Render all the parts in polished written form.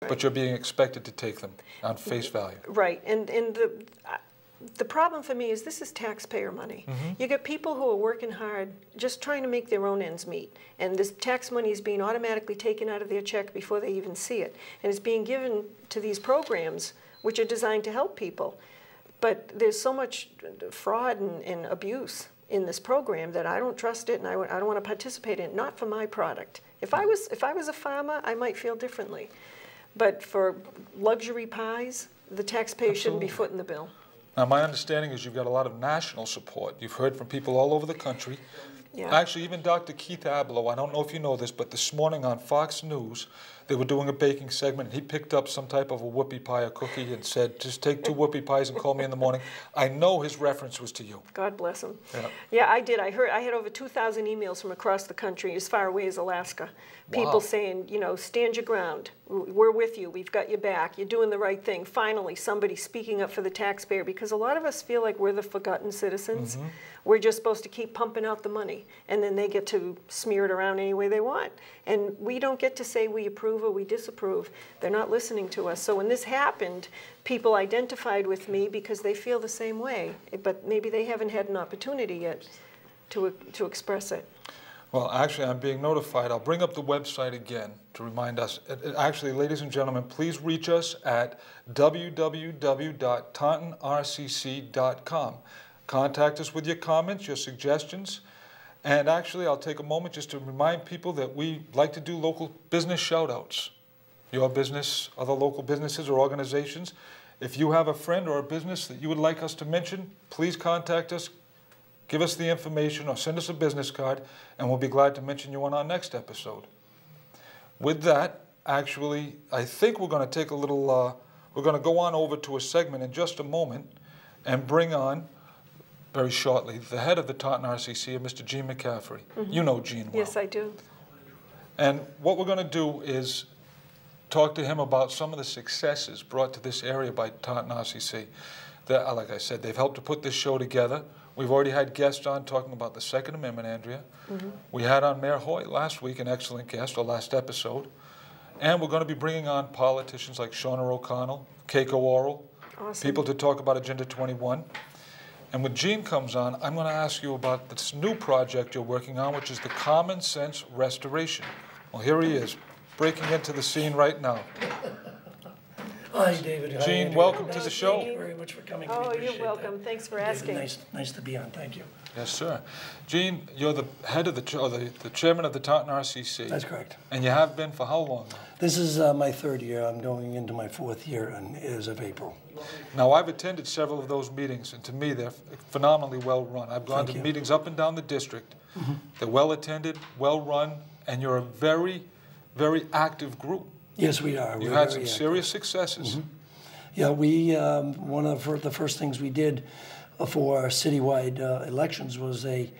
But you're being expected to take them on face value. Right, and the problem for me is this is taxpayer money. You get people who are working hard just trying to make their own ends meet, and this tax money is being automatically taken out of their check before they even see it, and it's being given to these programs which are designed to help people. But there's so much fraud and abuse in this program that I don't trust it, and I don't want to participate in it, not for my product. If I was a farmer, I might feel differently. But for luxury pies, the taxpayer shouldn't be footing the bill. Now, my understanding is you've got a lot of national support. You've heard from people all over the country. Yeah. Actually, even Dr. Keith Ablow, I don't know if you know this, but this morning on Fox News, they were doing a baking segment, and he picked up some type of a whoopie pie or cookie and said, just take 2 whoopie pies and call me in the morning. I know his reference was to you. God bless him. Yeah, yeah, I did. I had over 2,000 emails from across the country, as far away as Alaska. People saying, you know, stand your ground. We're with you. We've got your back. You're doing the right thing. Finally, somebody speaking up for the taxpayer, because a lot of us feel like we're the forgotten citizens. We're just supposed to keep pumping out the money, and then they get to smear it around any way they want. And we don't get to say we approve or we disapprove. They're not listening to us. So when this happened, people identified with me because they feel the same way, but maybe they haven't had an opportunity yet to express it. Well, actually, I'm being notified. I'll bring up the website again to remind us. Actually, ladies and gentlemen, please reach us at www.tauntonrcc.com. Contact us with your comments, your suggestions. And actually, I'll take a moment just to remind people that we like to do local business shout-outs. Your business, other local businesses or organizations. If you have a friend or a business that you would like us to mention, please contact us. Give us the information or send us a business card, and we'll be glad to mention you on our next episode. With that, actually, I think we're going to take a little, we're going to go on over to a segment in just a moment and bring on, very shortly, the head of the Taunton RCC, Mr. Gene McCaffrey. You know Gene well. Yes, I do. And what we're going to do is talk to him about some of the successes brought to this area by Taunton RCC. That, like I said, they've helped to put this show together. We've already had guests on talking about the Second Amendment, Andrea. We had on Mayor Hoyt last week, an excellent guest, our last episode. And we're going to be bringing on politicians like Shauna O'Connell, Keiko Oral, people to talk about Agenda 21. And when Gene comes on, I'm going to ask you about this new project you're working on, which is the Common Sense Restoration. Well, here he is, breaking into the scene right now. Hi, David. Gene, welcome to the show. Thank you very much for coming. Oh, you're welcome. Thanks for asking. David, nice to be on. Thank you. Yes, sir. Gene, you're the head of the chairman of the Taunton RCC. That's correct. And you have been for how long now? This is my 3rd year. I'm going into my 4th year as of April. Now, I've attended several of those meetings, and to me, they're phenomenally well run. I've gone to meetings up and down the district. They're well attended, well run, and you're a very, very active group. Yes, we are. You've had some serious successes. Yeah, we one of the first things we did for our citywide elections was a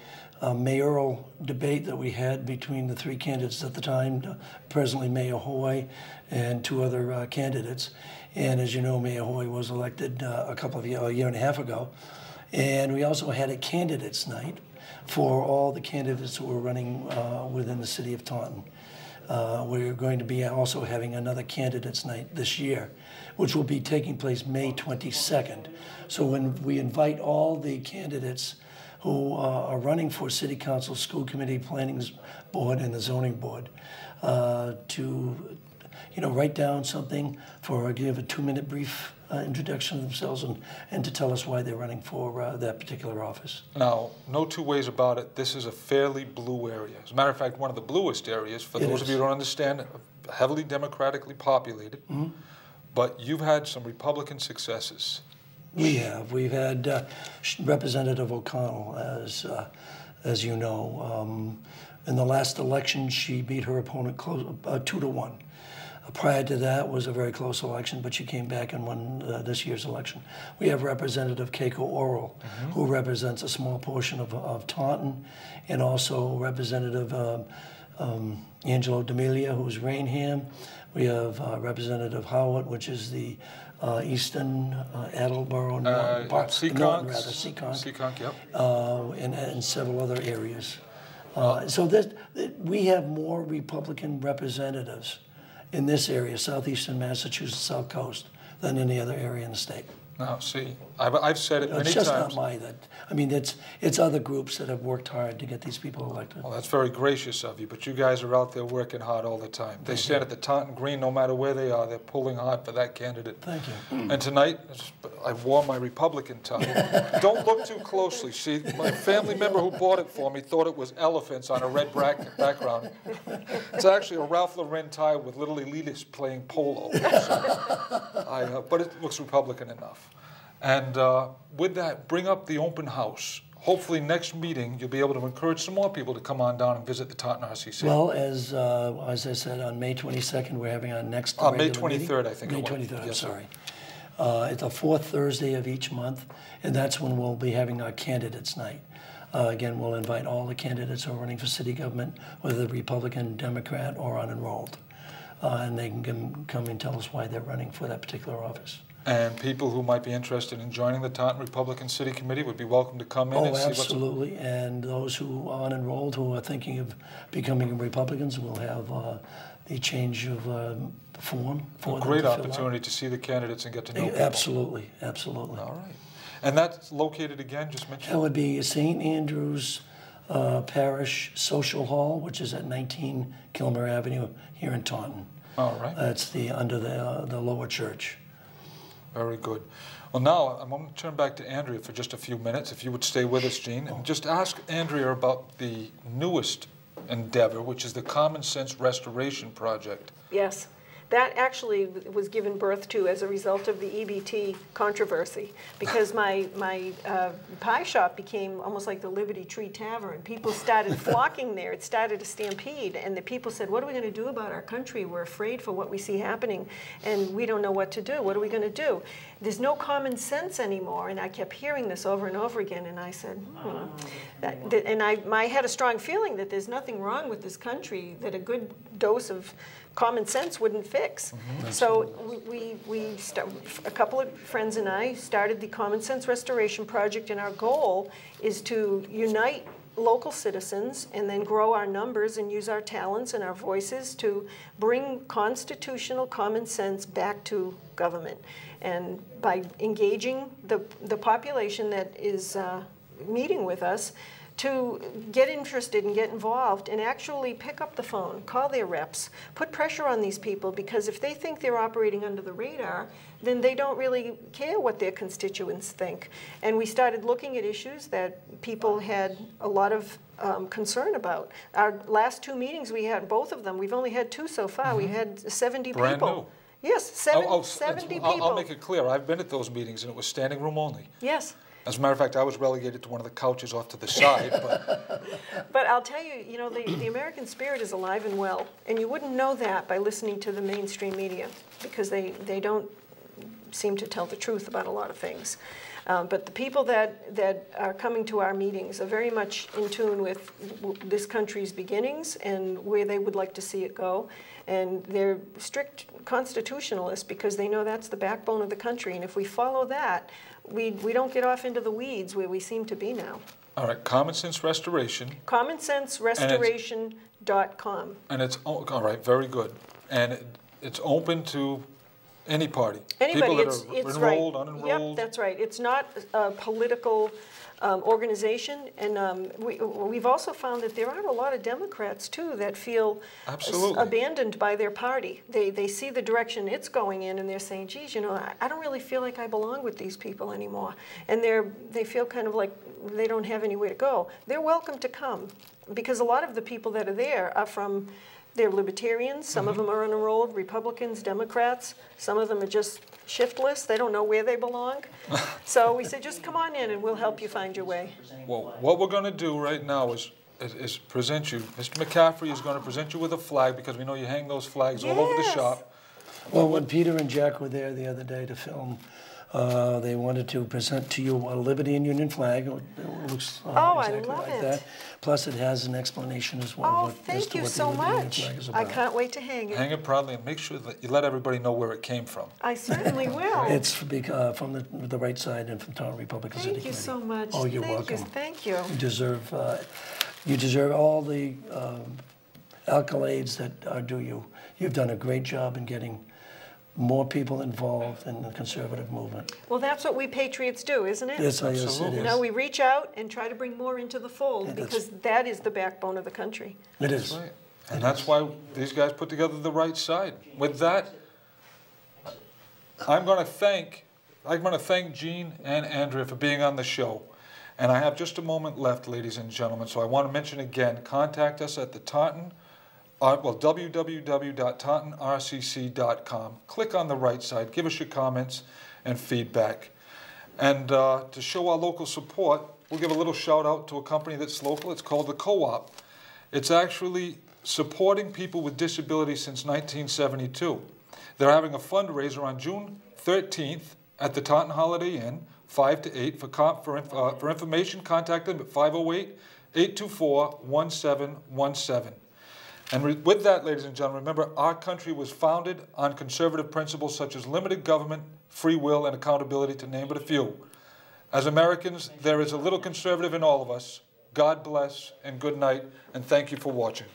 mayoral debate that we had between the 3 candidates at the time, presently Mayor Hoy and 2 other candidates. And as you know, Mayor Hoy was elected a year and a half ago. And we also had a candidates night for all the candidates who were running within the city of Taunton. We're going to be also having another candidates night this year, which will be taking place May 22nd. So when we invite all the candidates who are running for city council, school committee, planning board, and the zoning board to write down something give a 2-minute brief introduction of themselves and to tell us why they're running for that particular office. Now, no 2 ways about it, this is a fairly blue area. As a matter of fact, one of the bluest areas, for those of you who don't understand, heavily democratically populated. But you've had some Republican successes. We have. We've had Representative O'Connell, as you know. In the last election, she beat her opponent 2-1. Prior to that was a very close election, but she came back and won this year's election. We have Representative Keiko Oral, who represents a small portion of Taunton, and also Representative Angelo D'Amelia, who's Rainham. We have Representative Howard, which is the Easton, Attleboro, Seekonk, yep. And several other areas. So we have more Republican representatives in this area, southeastern Massachusetts, South Coast, than any other area in the state. Now, see, I've said it many times. It's just not I mean, it's other groups that have worked hard to get these people elected. Well, that's very gracious of you, but you guys are out there working hard all the time. They stand at the Taunton Green no matter where they are. They're pulling hard for that candidate. Thank you. And tonight, I wore my Republican tie. Don't look too closely. See, my family member who bought it for me thought it was elephants on a red background. It's actually a Ralph Lauren tie with little elitists playing polo. So but it looks Republican enough. And with that, bring up the open house. Hopefully next meeting, you'll be able to encourage some more people to come on down and visit the Taunton RCC. Well, as I said, on May 22nd, we're having our next May 23rd, meeting. I think May it was. 23rd, I'm Yes, sorry. It's the fourth Thursday of each month, and that's when we'll be having our candidates night. Again, we'll invite all the candidates who are running for city government, whether Republican, Democrat, or unenrolled. And they can come and tell us why they're running for that particular office. And people who might be interested in joining the Taunton Republican City Committee would be welcome to come in and see what's... Oh, absolutely. And those who are unenrolled, who are thinking of becoming Republicans, will have the change of form for them to great fill out. opportunity to see the candidates and get to know people. Absolutely, absolutely. All right. And that's located again, just mentioned? That would be St. Andrew's Parish Social Hall, which is at 19 Kilmer Avenue here in Taunton. All right. That's under the lower church. Very good. Well, now I'm going to turn back to Andrea for just a few minutes, if you would stay with us, Gene, and just ask Andrea about the newest endeavor, which is the Common Sense Restoration Project. Yes. That actually was given birth to as a result of the EBT controversy, because my pie shop became almost like the Liberty Tree Tavern. People started flocking there. It started a stampede, and the people said, what are we going to do about our country? We're afraid for what we see happening, and we don't know what to do. What are we going to do? There's no common sense anymore, and I kept hearing this over and over again, and I said, I had a strong feeling that there's nothing wrong with this country that a good dose of common sense wouldn't fix. Mm-hmm. So a couple of friends and I started the Common Sense Restoration Project, and our goal is to unite local citizens and then grow our numbers and use our talents and our voices to bring constitutional common sense back to government. And by engaging the population that is meeting with us, to get interested and get involved and actually pick up the phone, call their reps, put pressure on these people, because if they think they're operating under the radar, then they don't really care what their constituents think. And we started looking at issues that people had a lot of concern about. Our last two meetings, we had both of them. We've only had two so far. Mm-hmm. We had 70 Brand people. New. Yes, 70 people. I'll make it clear. I've been at those meetings, and it was standing room only. Yes. As a matter of fact, I was relegated to one of the couches off to the side. But I'll tell you, the American spirit is alive and well, and you wouldn't know that by listening to the mainstream media, because they don't seem to tell the truth about a lot of things. But the people that are coming to our meetings are very much in tune with this country's beginnings and where they would like to see it go. And they're strict constitutionalists because they know that's the backbone of the country. And if we follow that, we don't get off into the weeds where we seem to be now. All right, Common Sense Restoration. CommonSenseRestoration.com. And it's, all right, very good. And it's open to any party. Anybody. People that are enrolled, right. unenrolled. Yep, that's right. It's not a political organization, and we've also found that there are a lot of Democrats too that feel abandoned by their party. They see the direction it's going in, and they're saying, geez, I don't really feel like I belong with these people anymore. And they feel kind of like they don't have anywhere to go. They're welcome to come, because a lot of the people that are there are they're libertarians, some of them are unenrolled, Republicans, Democrats, some of them are just shiftless, they don't know where they belong. So we said, just come on in and we'll help you find your way. Well, what we're going to do right now is present you. Mr. McCaffrey is going to present you with a flag, because we know you hang those flags all over the shop. Well, when Peter and Jack were there the other day to film, they wanted to present to you a Liberty and Union flag. It looks exactly like that. Plus, it has an explanation as well. Oh, thank you so much. I can't wait to hang it. Hang it proudly, and make sure that you let everybody know where it came from. I certainly will. It's from the right side and from Taunton Republican City Committee. Thank you so much. Oh, you're welcome. Thank you. You deserve all the accolades that are due you. You've done a great job in getting more people involved in the conservative movement. Well, that's what we patriots do, isn't it? Yes, yes, it Absolutely. is. You know, we reach out and try to bring more into the fold because that is the backbone of the country. It is. Right. And that's why these guys put together the right side. With that, I'm going to thank Gene and Andrea for being on the show. And I have just a moment left, ladies and gentlemen, so I want to mention again, contact us at the Taunton, www.tauntonrcc.com. Click on the right side, give us your comments and feedback. And to show our local support, we'll give a little shout out to a company that's local. It's called the Co-op. It's actually supporting people with disabilities since 1972. They're having a fundraiser on June 13th at the Taunton Holiday Inn, 5 to 8. For information, contact them at 508-824-1717. And with that, ladies and gentlemen, remember, our country was founded on conservative principles such as limited government, free will, and accountability, to name but a few. As Americans, there is a little conservative in all of us. God bless, and good night, and thank you for watching.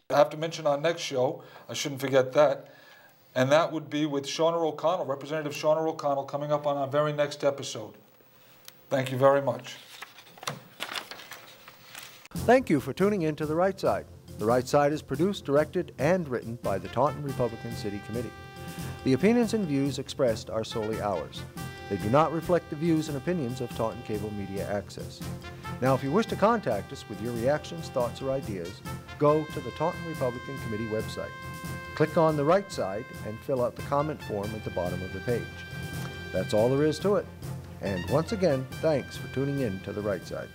I have to mention our next show. I shouldn't forget that. And that would be with Shauna O'Connell, Representative Shauna O'Connell, coming up on our very next episode. Thank you very much. Thank you for tuning in to The Right Side. The Right Side is produced, directed, and written by the Taunton Republican City Committee. The opinions and views expressed are solely ours. They do not reflect the views and opinions of Taunton Cable Media Access. Now, if you wish to contact us with your reactions, thoughts, or ideas, go to the Taunton Republican Committee website. Click on The Right Side and fill out the comment form at the bottom of the page. That's all there is to it. And once again, thanks for tuning in to The Right Side.